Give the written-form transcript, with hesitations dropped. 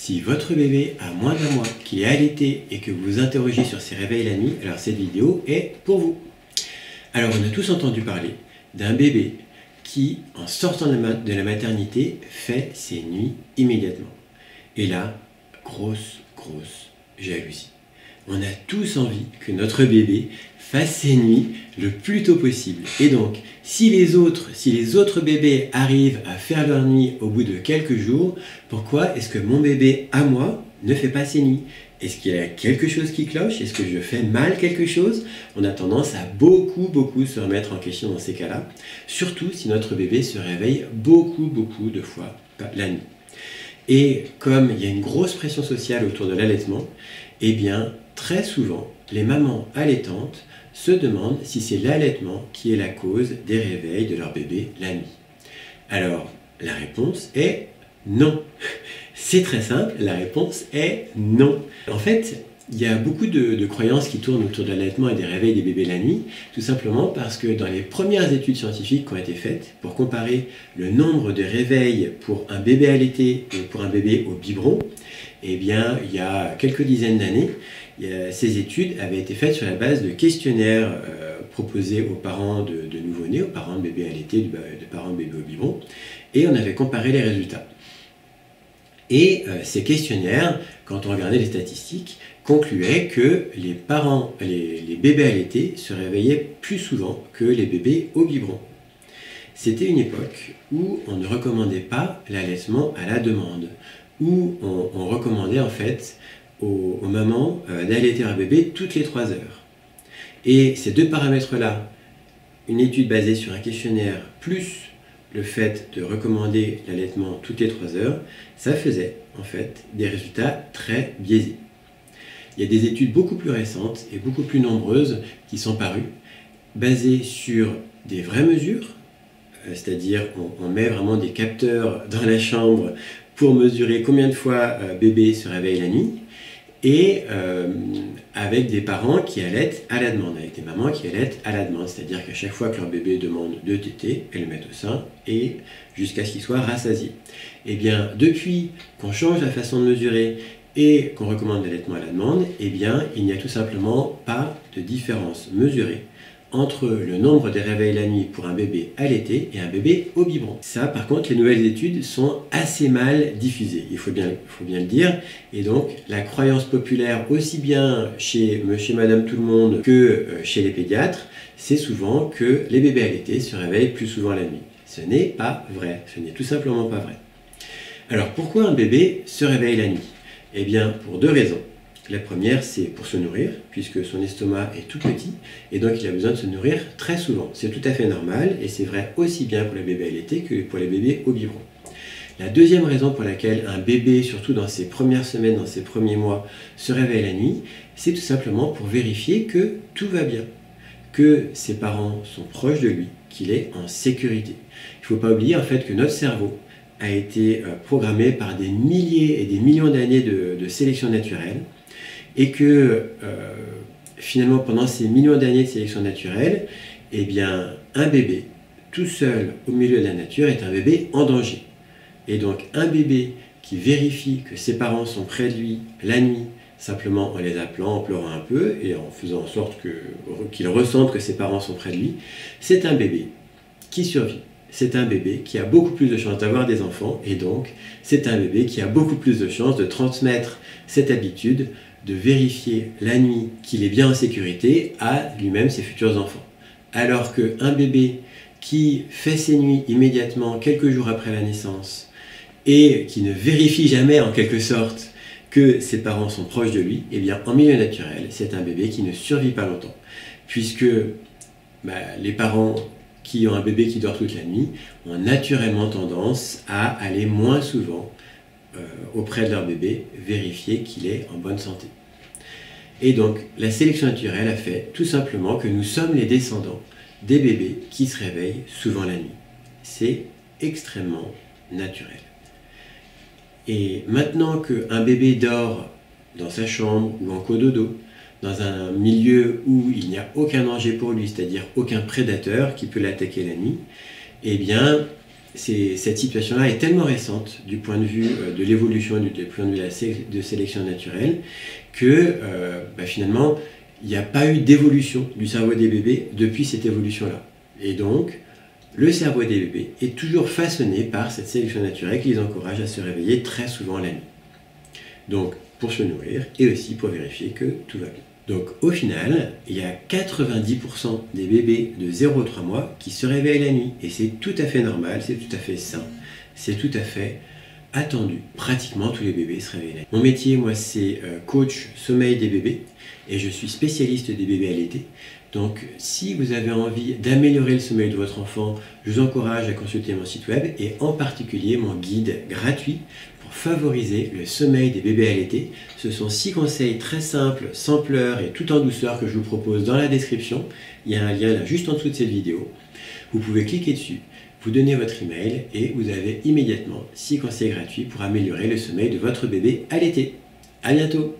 Si votre bébé a moins d'un mois, qu'il est allaité et que vous vous interrogez sur ses réveils la nuit, alors cette vidéo est pour vous. Alors on a tous entendu parler d'un bébé qui, en sortant de la maternité, fait ses nuits immédiatement. Et là, grosse jalousie. On a tous envie que notre bébé fasse ses nuits le plus tôt possible. Et donc, si les autres bébés arrivent à faire leur nuit au bout de quelques jours, pourquoi est-ce que mon bébé, à moi, ne fait pas ses nuits? Est-ce qu'il y a quelque chose qui cloche? Est-ce que je fais mal quelque chose? On a tendance à beaucoup se remettre en question dans ces cas-là, surtout si notre bébé se réveille beaucoup de fois la nuit. Et comme il y a une grosse pression sociale autour de l'allaitement, eh bien, très souvent, les mamans allaitantes se demandent si c'est l'allaitement qui est la cause des réveils de leur bébé la nuit. Alors, la réponse est non. C'est très simple, la réponse est non. En fait, il y a beaucoup de croyances qui tournent autour de l'allaitement et des réveils des bébés la nuit, tout simplement parce que dans les premières études scientifiques qui ont été faites pour comparer le nombre de réveils pour un bébé allaité et pour un bébé au biberon, eh bien, il y a quelques dizaines d'années, ces études avaient été faites sur la base de questionnaires proposés aux parents de nouveau-nés, aux parents de bébés allaités, de parents de bébés au biberon, et on avait comparé les résultats. Et ces questionnaires, quand on regardait les statistiques, concluaient que les bébés allaités se réveillaient plus souvent que les bébés au biberon. C'était une époque où on ne recommandait pas l'allaitement à la demande, où on recommandait en fait aux mamans d'allaiter un bébé toutes les 3 heures. Et ces deux paramètres-là, une étude basée sur un questionnaire plus le fait de recommander l'allaitement toutes les 3 heures, ça faisait en fait des résultats très biaisés. Il y a des études beaucoup plus récentes et beaucoup plus nombreuses qui sont parues, basées sur des vraies mesures, c'est-à-dire qu'on met vraiment des capteurs dans la chambre pour mesurer combien de fois bébé se réveille la nuit, et avec des parents qui allaitent à la demande, avec des mamans qui allaitent à la demande, c'est-à-dire qu'à chaque fois que leur bébé demande de téter, elles le mettent au sein et jusqu'à ce qu'il soit rassasié. Et bien, depuis qu'on change la façon de mesurer et qu'on recommande l'allaitement à la demande, eh bien, il n'y a tout simplement pas de différence mesurée entre le nombre de réveils la nuit pour un bébé allaité et un bébé au biberon. Ça, par contre, les nouvelles études sont assez mal diffusées, il faut bien le dire. Et donc, la croyance populaire, aussi bien chez monsieur, madame, tout le monde que chez les pédiatres, c'est souvent que les bébés allaités se réveillent plus souvent la nuit. Ce n'est pas vrai, ce n'est tout simplement pas vrai. Alors, pourquoi un bébé se réveille la nuit? Eh bien, pour 2 raisons. La première, c'est pour se nourrir, puisque son estomac est tout petit, et donc il a besoin de se nourrir très souvent. C'est tout à fait normal, et c'est vrai aussi bien pour les bébés allaités que pour les bébés au biberon. La deuxième raison pour laquelle un bébé, surtout dans ses premières semaines, dans ses premiers mois, se réveille la nuit, c'est tout simplement pour vérifier que tout va bien, que ses parents sont proches de lui, qu'il est en sécurité. Il ne faut pas oublier en fait que notre cerveau a été programmé par des milliers et des millions d'années de sélection naturelle, et que finalement pendant ces millions d'années de sélection naturelle, eh bien, un bébé tout seul au milieu de la nature est un bébé en danger. Et donc un bébé qui vérifie que ses parents sont près de lui la nuit, simplement en les appelant, en pleurant un peu et en faisant en sorte qu'il ressente que ses parents sont près de lui, c'est un bébé qui survit. C'est un bébé qui a beaucoup plus de chances d'avoir des enfants, et donc c'est un bébé qui a beaucoup plus de chances de transmettre cette habitude de vérifier la nuit qu'il est bien en sécurité à lui-même ses futurs enfants. Alors qu'un bébé qui fait ses nuits immédiatement quelques jours après la naissance et qui ne vérifie jamais en quelque sorte que ses parents sont proches de lui, eh bien en milieu naturel, c'est un bébé qui ne survit pas longtemps, puisque les parents qui ont un bébé qui dort toute la nuit ont naturellement tendance à aller moins souvent auprès de leur bébé, vérifier qu'il est en bonne santé. Et donc, la sélection naturelle a fait tout simplement que nous sommes les descendants des bébés qui se réveillent souvent la nuit. C'est extrêmement naturel. Et maintenant qu'un bébé dort dans sa chambre ou en cododo, dans un milieu où il n'y a aucun danger pour lui, c'est-à-dire aucun prédateur qui peut l'attaquer la nuit, eh bien, cette situation-là est tellement récente du point de vue de l'évolution et du point de vue de sélection naturelle que finalement, il n'y a pas eu d'évolution du cerveau des bébés depuis cette évolution-là. Et donc, le cerveau des bébés est toujours façonné par cette sélection naturelle qui les encourage à se réveiller très souvent la nuit. Donc, pour se nourrir et aussi pour vérifier que tout va bien. Donc, au final, il y a 90% des bébés de 0 à 3 mois qui se réveillent la nuit. Et c'est tout à fait normal, c'est tout à fait sain, c'est tout à fait attendu. Pratiquement tous les bébés se réveillent la nuit. Mon métier, moi, c'est coach sommeil des bébés et je suis spécialiste des bébés allaités. Donc, si vous avez envie d'améliorer le sommeil de votre enfant, je vous encourage à consulter mon site web et en particulier mon guide gratuit pour favoriser le sommeil des bébés allaités. Ce sont 6 conseils très simples, sans pleurs et tout en douceur que je vous propose dans la description. Il y a un lien là juste en dessous de cette vidéo. Vous pouvez cliquer dessus, vous donnez votre email et vous avez immédiatement 6 conseils gratuits pour améliorer le sommeil de votre bébé allaité. À bientôt!